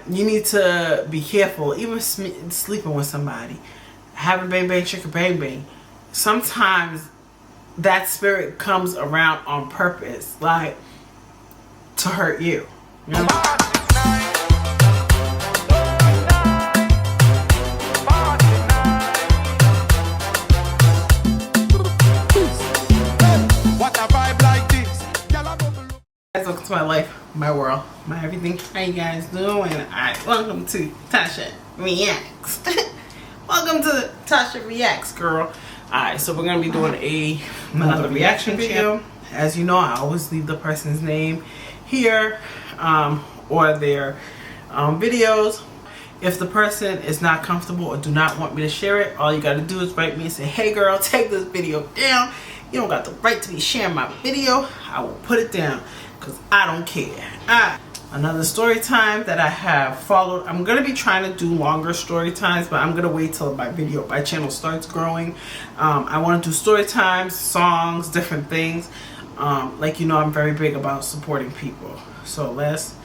you need to be careful. Even sleeping with somebody, having bang bang chicken bang bang. Sometimes that spirit comes around on purpose, like to hurt you. You know? Welcome to my life, my world, my everything. How you guys doing? Alright, welcome to Tasha Reacts. Welcome to Tasha Reacts, girl. Alright, so we're gonna be doing another reaction video. As you know, I always leave the person's name here or their videos. If the person is not comfortable or do not want me to share it, all you gotta do is write me and say, hey girl, take this video down. You don't got the right to be sharing my video. I will put it down because I don't care. Another story time that I have followed. I'm going to be trying to do longer story times, but I'm going to wait till my channel starts growing. I want to do story times, songs, different things. Like, you know, I'm very big about supporting people. So let's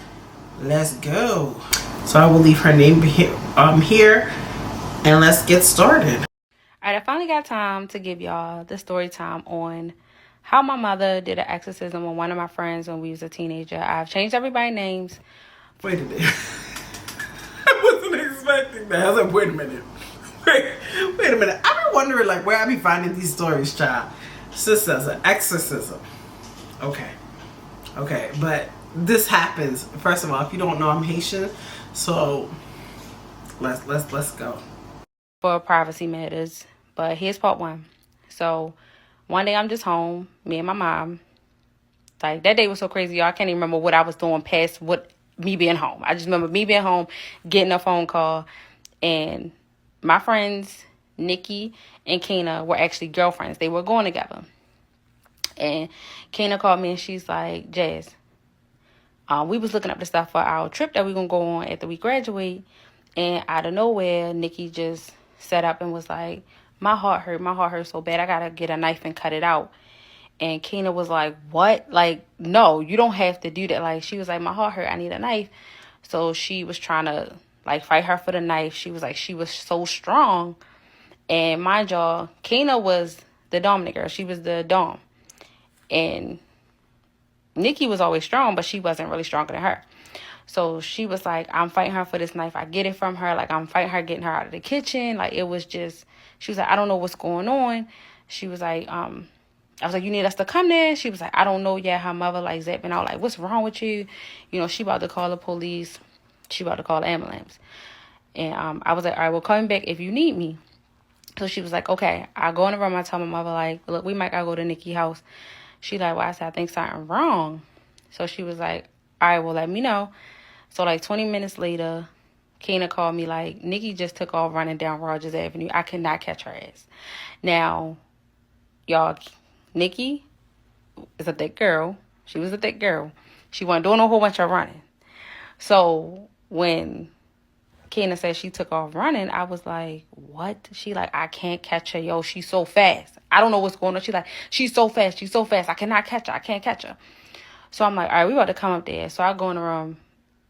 go. So I will leave her name here, and let's get started. All right, I finally got time to give y'all the story time on how my mother did an exorcism on one of my friends when we was a teenager. I've changed everybody's names. Wait a minute. I wasn't expecting that. I was like, wait a minute. Wait a minute. I've been wondering, like, where I be finding these stories, child. Sis says an exorcism. Okay, but this happens. First of all, if you don't know, I'm Haitian, so let's go. For privacy matters, but here's part one. So one day I'm just home, me and my mom. Like, that day was so crazy, y'all. I can't even remember what I was doing past me being home. I just remember me being home, getting a phone call, and my friends, Nikki and Kena, were actually girlfriends. They were going together. And Kena called me and she's like, Jazz, we was looking up the stuff for our trip that we're going to go on after we graduate. And out of nowhere, Nikki just sat up and was like, my heart hurt so bad, I gotta get a knife and cut it out. And Kena was like, what? Like, no, you don't have to do that. Like, she was like, my heart hurt, I need a knife. So she was trying to, like, fight her for the knife. She was like, she was so strong. And mind y'all, Kena was the dominant girl. She was the dom. And Nikki was always strong, but she wasn't really stronger than her. So she was like, I'm fighting her for this knife. I get it from her. Like, I'm fighting her, getting her out of the kitchen. Like, it was just, she was like, I don't know what's going on. She was like, I was like, you need us to come there? She was like, I don't know yet. Her mother, like, zapping out, like, what's wrong with you? You know, she about to call the police. She about to call the ambulance. And I was like, all right, well, call me back if you need me. So she was like, okay. I go in the room. I tell my mother, like, look, we might gotta go to Nikki's house. She like, well, I said, I think something wrong. So she was like, all right, well, let me know. So, like, 20 minutes later, Kena called me, like, Nikki just took off running down Rogers Avenue. I could not catch her ass. Now, y'all, Nikki is a thick girl. She was a thick girl. She wasn't doing a whole bunch of running. So, when Kena said she took off running, I was like, what? She like, I can't catch her. Yo, she's so fast. I don't know what's going on. She like, she's so fast. I cannot catch her. I can't catch her. So, I'm like, all right, we about to come up there. So, I go in the room.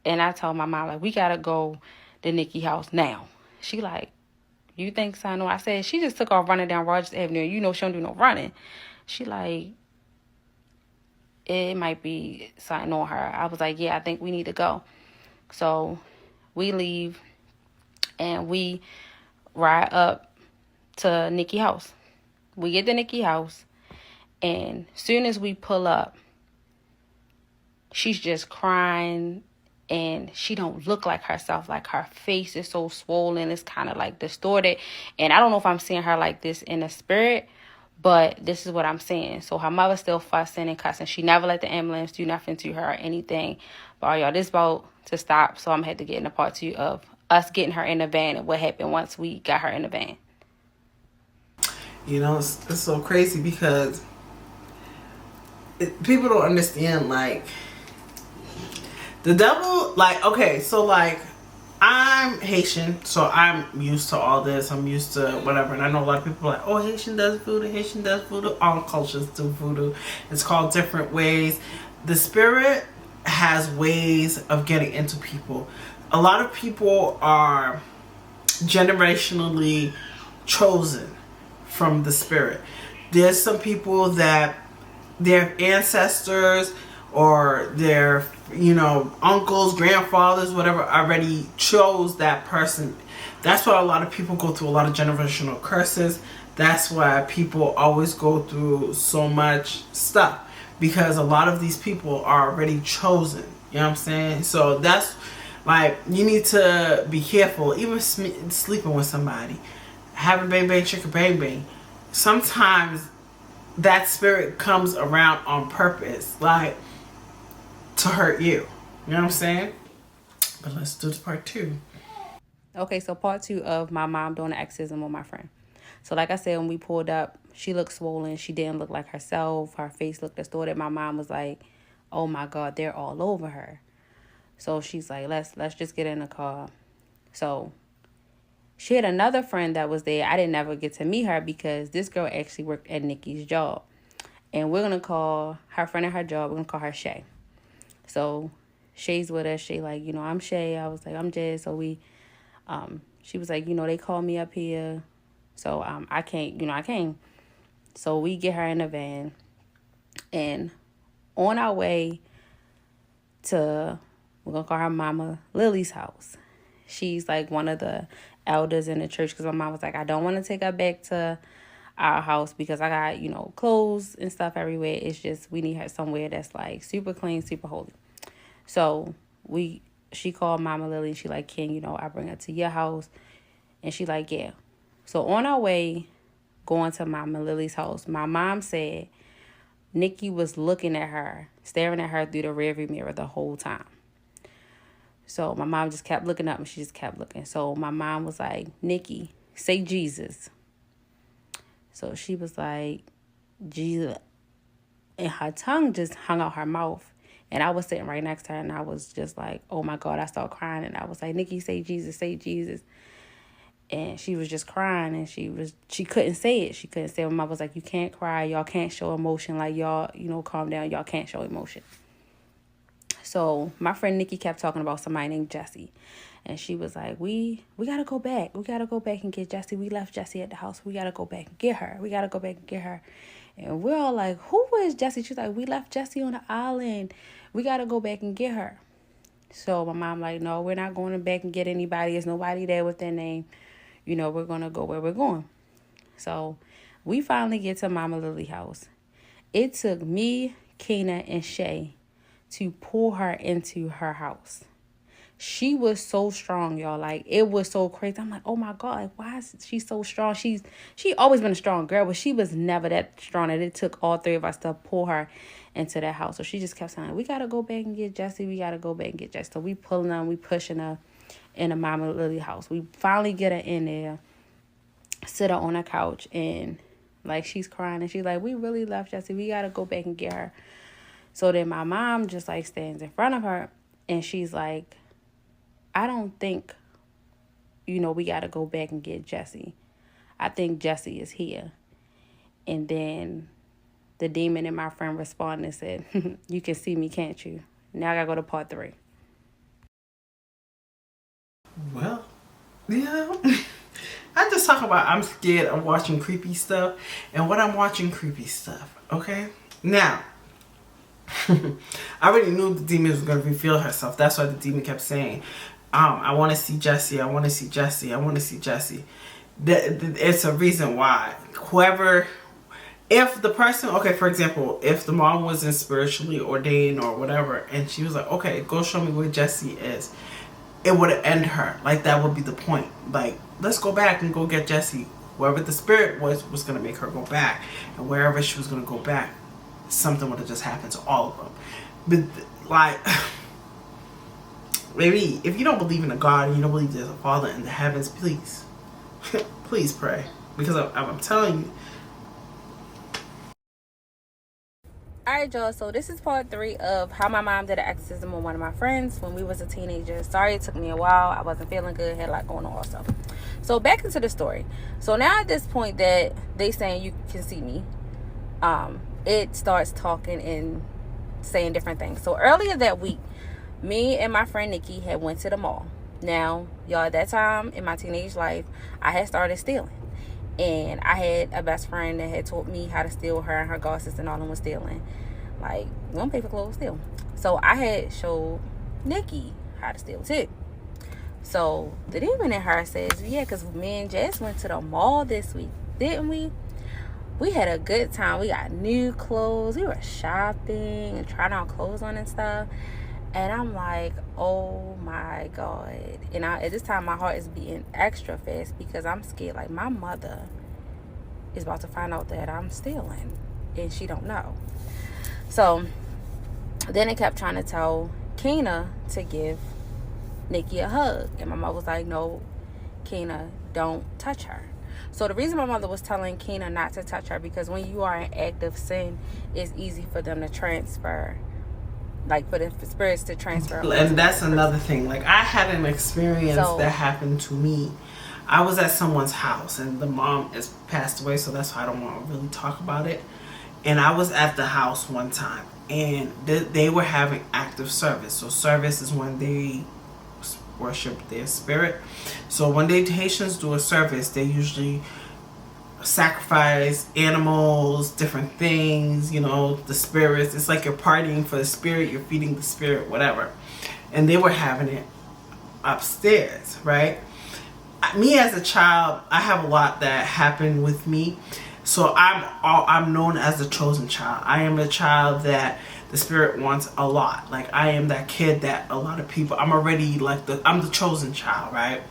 And I told my mom, like, we got to go to Nikki's house now. She like, you think so? No, I said, she just took off running down Rogers Avenue. You know she don't do no running. She like, it might be something on her. I was like, yeah, I think we need to go. So we leave and we ride up to Nikki's house. We get to Nikki's house. And soon as we pull up, she's just crying. And she don't look like herself. Like, her face is so swollen. It's kind of, like, distorted. And I don't know if I'm seeing her like this in the spirit, but this is what I'm seeing. So her mother's still fussing and cussing. She never let the ambulance do nothing to her or anything. But, y'all, this about to stop. So I'm had to get into part two of us getting her in the van and what happened once we got her in the van. You know, it's so crazy because people don't understand, like, the devil, like, okay, so, like, I'm Haitian, so I'm used to all this. I'm used to whatever. And I know a lot of people are like, oh, Haitian does voodoo. All cultures do voodoo. It's called different ways. The spirit has ways of getting into people. a lot of people are generationally chosen from the spirit. There's some people that their ancestors or their, uncles, grandfathers, whatever, already chose that person. That's why a lot of people go through a lot of generational curses. That's why people always go through so much stuff, because a lot of these people are already chosen. You know what I'm saying? So that's like, you need to be careful. Even sleeping with somebody, having bang bang chicka bang bang, sometimes that spirit comes around on purpose, like to hurt you. You know what I'm saying? But let's do this part 2. Okay, so part 2 of my mom doing the exorcism on my friend. So like I said, when we pulled up, she looked swollen. She didn't look like herself. Her face looked distorted. My mom was like, oh my God, they're all over her. So she's like, let's just get in the car. So she had another friend that was there. I didn't ever get to meet her because this girl actually worked at Nikki's job. And we're going to call her friend at her job, we're going to call her Shay. So Shay's with us. Shay like, I'm Shay. I was like, I'm Jez. So she was like, they called me up here. So I can't, I came. So we get her in the van. And on our way to, we're going to call her Mama Lily's house. She's like one of the elders in the church, because my mom was like, I don't want to take her back to our house because I got, clothes and stuff everywhere. It's just, we need her somewhere that's like super clean, super holy. So she called Mama Lily and she like, can, I bring her to your house? And she like, yeah. So on our way going to Mama Lily's house, my mom said Nikki was looking at her, staring at her through the rearview mirror the whole time. So my mom just kept looking up and she just kept looking. So my mom was like, Nikki, say Jesus. So she was like, Jesus. And her tongue just hung out her mouth. And I was sitting right next to her and I was just like, oh my God, I started crying. And I was like, Nikki, say Jesus, say Jesus. And she was just crying and she couldn't say it. She couldn't say it. My mom was like, you can't cry. Y'all can't show emotion. Like, y'all, calm down. Y'all can't show emotion. So my friend Nikki kept talking about somebody named Jesse. And she was like, we got to go back. We got to go back and get Jesse. We left Jesse at the house. We got to go back and get her. We got to go back and get her. And we're all like, who is Jesse? She's like, we left Jesse on the island. We got to go back and get her. So my mom like, no, we're not going back and get anybody. There's nobody there with their name. We're going to go where we're going. So we finally get to Mama Lily's house. It took me, Kena, and Shay to pull her into her house. She was so strong, y'all. Like, it was so crazy. I'm like, oh my God, like, why is she so strong? She always been a strong girl, but she was never that strong. And it took all 3 of us to pull her into that house. So she just kept saying, we got to go back and get Jesse. We got to go back and get Jesse. So we pulling her, we pushing her in the Mama Lily house. We finally get her in there, sit her on a couch, and like, she's crying. And she's like, we really love Jesse. We got to go back and get her. So then my mom just like stands in front of her and she's like, I don't think, we got to go back and get Jesse. I think Jesse is here. And then the demon and my friend responded and said, you can see me, can't you? Now I got to go to part 3. Well, I just talk about I'm scared of watching creepy stuff and what I'm watching creepy stuff, okay? Now, I already knew the demon was going to reveal herself. That's why the demon kept saying, I want to see Jesse. I want to see Jesse. I want to see Jesse. It's a reason why. If the person, okay, for example, if the mom wasn't spiritually ordained or whatever, and she was like, okay, go show me where Jesse is, it would end her. Like, that would be the point. Like, let's go back and go get Jesse. Wherever the spirit was going to make her go back. And wherever she was going to go back, something would have just happened to all of them. But, like, maybe if you don't believe in a God and you don't believe there's a Father in the heavens, please, please pray. Because I'm telling you. Alright, y'all, so this is part 3 of how my mom did an exorcism on one of my friends when we was a teenager. Sorry it took me a while. I wasn't feeling good. Had a lot going on also. So back into the story. So now at this point that they saying you can see me, it starts talking and saying different things. So earlier that week, me and my friend Nikki had went to the mall. Now, y'all, at that time in my teenage life, I had started stealing. And I had a best friend that had taught me how to steal. Her and her god sister and all them was stealing. Like, we don't pay for clothes, steal. So I had showed Nikki how to steal too. So the demon in her says, yeah, because me and Jess went to the mall this week, didn't we? We had a good time. We got new clothes. We were shopping and trying on clothes on and stuff. And I'm like, oh my God. And at this time, my heart is beating extra fast because I'm scared. Like, my mother is about to find out that I'm stealing and she don't know. So then it kept trying to tell Kena to give Nikki a hug. And my mother was like, no, Kena, don't touch her. So the reason my mother was telling Kena not to touch her, because when you are in active sin, it's easy for them to transfer, like for the spirits to transfer. And that's another thing. Like, I had an experience that happened to me. I was at someone's house and the mom has passed away, so that's why I don't want to really talk about it. And I was at the house one time and they were having active service. So service is when they worship their spirit. So when the Haitians do a service, they usually sacrifice animals, different things, you know, the spirits. It's like you're partying for the spirit, you're feeding the spirit, whatever. And they were having it upstairs, right? Me as a child, I have a lot that happened with me. So I'm known as the chosen child. I am a child that the spirit wants a lot. Like, I am that kid that a lot of people, I'm already like I'm the chosen child, right?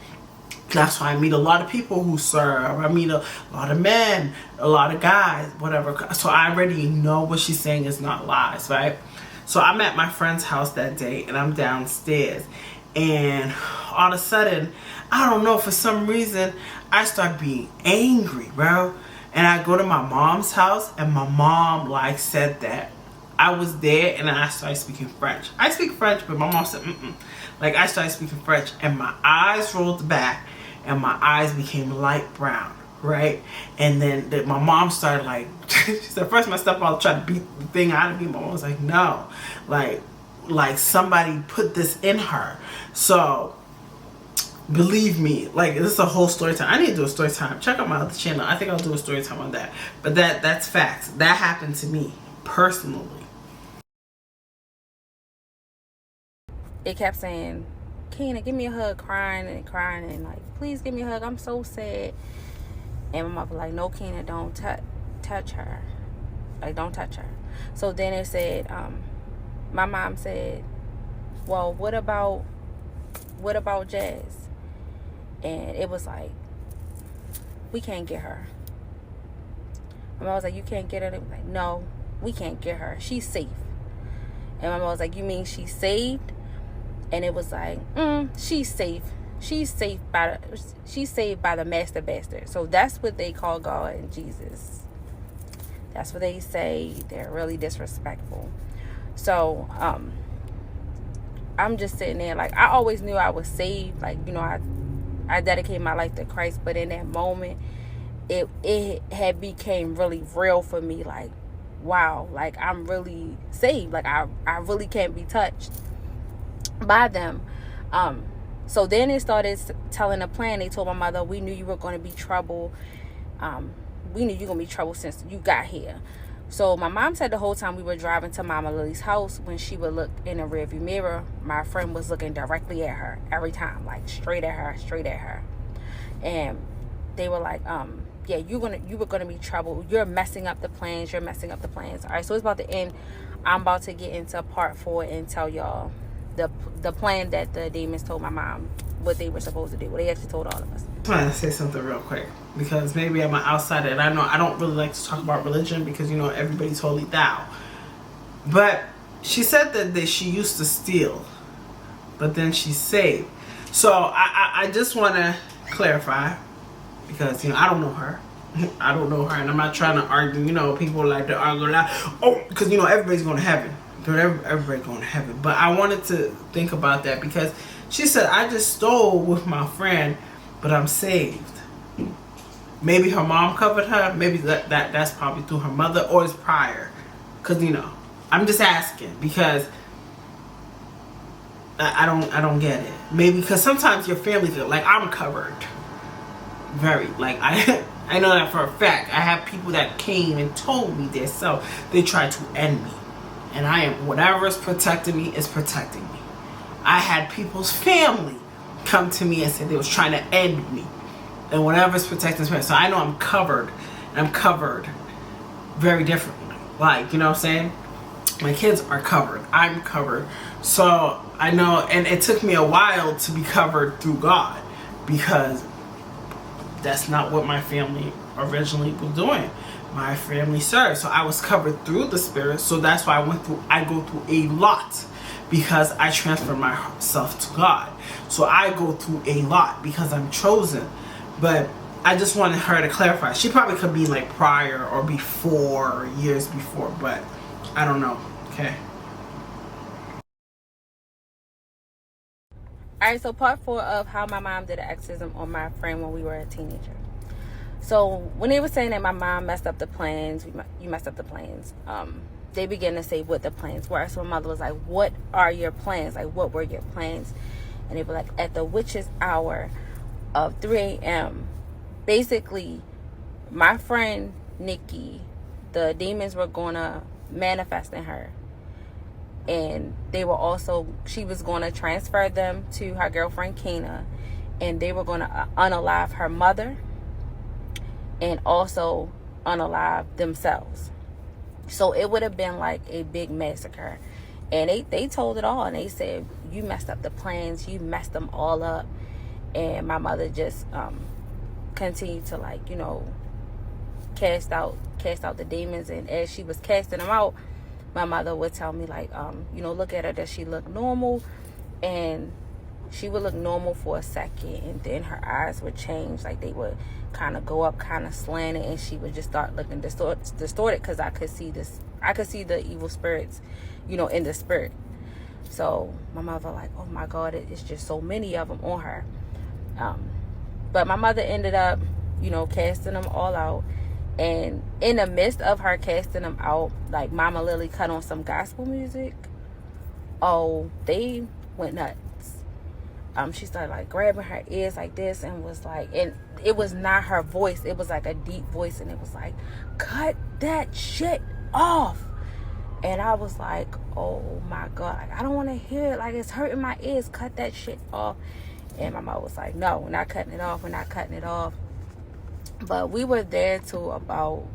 That's why I meet a lot of people who serve. I meet a lot of men, a lot of guys, whatever. So I already know what she's saying is not lies, right? So I'm at my friend's house that day and I'm downstairs. And all of a sudden, I don't know, for some reason, I start being angry, bro. And I go to my mom's house and my mom like said that I was there, and then I started speaking French. I speak French, but my mom said, Like, I started speaking French, and my eyes rolled back, and my eyes became light brown, right? And then my mom started, like, she said, first my stepfather tried to beat the thing out of me. My mom was like, no. Like somebody put this in her. So, believe me, like, this is a whole story time. I need to do a story time. Check out my other channel. I think I'll do a story time on that. But that's facts. That happened to me, personally. It kept saying, Kena, give me a hug, crying and like, please give me a hug, I'm so sad. And my mother was like, no, Kena, don't touch her. Like, don't touch her. So then it said, my mom said, well, what about Jazz? And it was like, we can't get her. My mom was like, you can't get her? They was like, no, we can't get her. She's safe. And my mom was like, you mean she's saved? And it was like, she's safe. She's saved by the master bastard. So that's what they call God and Jesus. That's what they say. They're really disrespectful. So I'm just sitting there like, I always knew I was saved. Like, you know, I dedicated my life to Christ. But in that moment, it had became really real for me. Like, wow, like, I'm really saved. Like, I really can't be touched by them. So then it started telling a plan. They told my mother, we knew you were going to be trouble. We knew you were going to be trouble since you got here. So my mom said the whole time we were driving to Mama Lily's house, when she would look in the rearview mirror, my friend was looking directly at her every time, like straight at her. And they were like, yeah, you were gonna be trouble. You're messing up the plans. All right, so it's about to end. I'm about to get into part 4 and tell y'all the plan that the demons told my mom what they were supposed to do. What they actually told all of us. I want to say something real quick, because maybe I'm an outsider and I know I don't really like to talk about religion because, you know, everybody's holy thou. But she said that she used to steal, but then she's saved. So I just want to clarify, because, you know, I don't know her. And I'm not trying to argue. You know, people like to argue a lot. Oh, because, you know, everybody's going to heaven. Everybody going to heaven. But I wanted to think about that, because she said, I just stole with my friend, but I'm saved. Maybe her mom covered her. Maybe that's probably through her mother, or it's prior. Because, you know, I'm just asking, because I don't get it. Maybe because sometimes your family feel like I'm covered. Very, like, I know that for a fact. I have people that came and told me this, so they tried to end me. And I am, whatever is protecting me is protecting me. I had people's family come to me and say they was trying to end me. And whatever is protecting me. So I know I'm covered. And I'm covered very differently. Like, you know what I'm saying? My kids are covered. I'm covered. So I know, and it took me a while to be covered through God, because that's not what my family originally was doing. My family served, so I was covered through the Spirit. So that's why I go through a lot, because I transfer myself to God. So I go through a lot because I'm chosen. But I just wanted her to clarify. She probably could be like prior or before, or years before, but I don't know. Okay. Alright, so part 4 of how my mom did an exorcism on my friend when we were a teenager. So when they were saying that my mom messed up the plans, you messed up the plans, they began to say what the plans were. So my mother was like, what are your plans? Like, what were your plans? And they were like, at the witch's hour of 3 a.m., basically, my friend Nikki, the demons were going to manifest in her. And she was going to transfer them to her girlfriend Kena, and they were going to unalive her mother and also unalive themselves. So it would have been like a big massacre. And they told it all, and they said, you messed up the plans, you messed them all up. And my mother just continued to, like, you know, cast out the demons. And as she was casting them out, my mother would tell me, like, you know, look at her, does she look normal? And she would look normal for a second, and then her eyes would change, like they would kind of go up, kind of slanted, and she would just start looking distorted, because I could see the evil spirits, you know, in the spirit. So my mother, like, oh my God, it's just so many of them on her. But my mother ended up, you know, casting them all out. And in the midst of her casting them out, like, Mama Lily cut on some gospel music. Oh, they went nuts. She started, like, grabbing her ears like this, and was like, and it was not her voice. It was like a deep voice, and it was like, cut that shit off. And I was like, oh my God, like, I don't want to hear it. Like, it's hurting my ears. Cut that shit off. And my mom was like, no, we're not cutting it off. We're not cutting it off. But we were there till about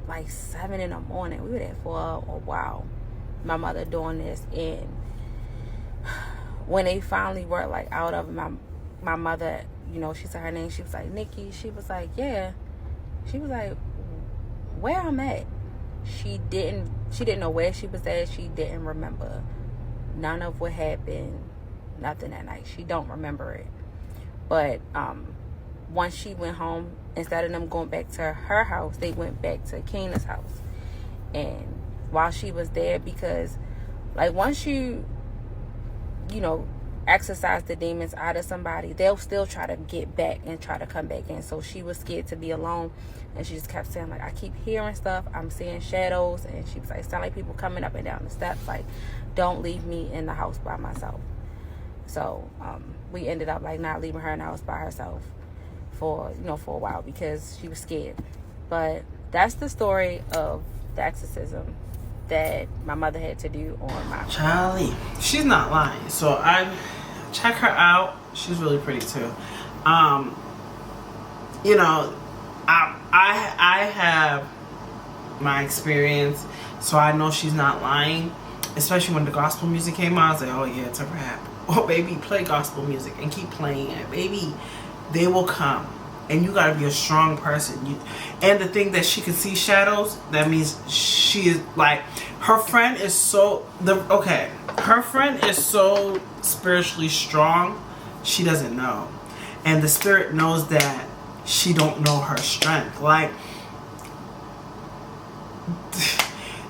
like 7 in the morning. We were there for a while. My mother doing this. And when they finally were, like, out of it, my mother, you know, she said her name. She was like, Nikki. She was like, yeah. She was like, where I'm at. She didn't know where she was at. She didn't remember none of what happened. Nothing that night. She don't remember it. But once she went home, instead of them going back to her house, they went back to Kena's house. And while she was there, because, like, once you know, exorcise the demons out of somebody, they'll still try to get back and try to come back in. So she was scared to be alone, and she just kept saying, like, I keep hearing stuff, I'm seeing shadows. And she was like, sound like people coming up and down the steps, like, don't leave me in the house by myself. So we ended up, like, not leaving her in the house by herself for a while, because she was scared. But that's the story of the exorcism that my mother had to do on my Charlie. She's not lying. So I check her out. She's really pretty too. You know, I have my experience, so I know she's not lying. Especially when the gospel music came out, I was like, oh yeah, it's a wrap. Oh baby, play gospel music and keep playing it, baby. They will come. And you gotta be a strong person. And the thing that she can see shadows, that means she is, like, her friend is so spiritually strong, she doesn't know. And the spirit knows that she don't know her strength. Like,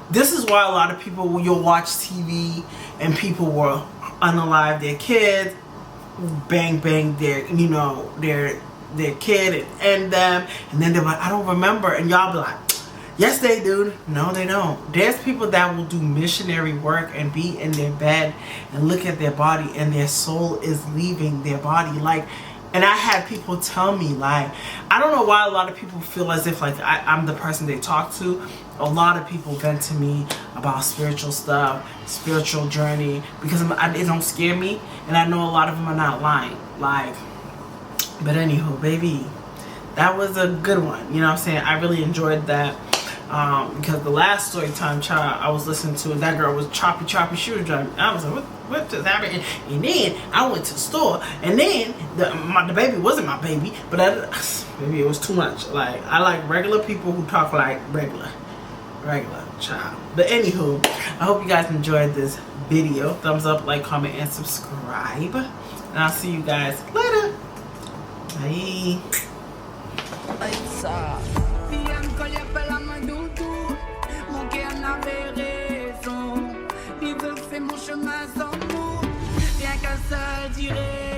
this is why a lot of people, you'll watch TV and people will unalive their kids, bang their kid and end them, and then they're like, I don't remember, and y'all be like, Yes, they do. No, they don't. There's people that will do missionary work and be in their bed and look at their body and their soul is leaving their body. Like, and I had people tell me, like, I don't know why a lot of people feel as if like I'm the person they talk to. A lot of people vent to me about spiritual stuff, spiritual journey, because it don't scare me, and I know a lot of them are not lying. Like, but anywho, baby, that was a good one. You know what I'm saying? I really enjoyed that. Because the last story time child I was listening to, that girl was choppy. She was driving. I was like, what just happened? And then I went to the store, and then the baby wasn't my baby, but maybe it was too much. Like, I like regular people who talk like regular child. But anywho, I hope you guys enjoyed this video. Thumbs up, like, comment, and subscribe. And I'll see you guys later. Bye. Mon chemin sans nous, rien qu'un seul dirait.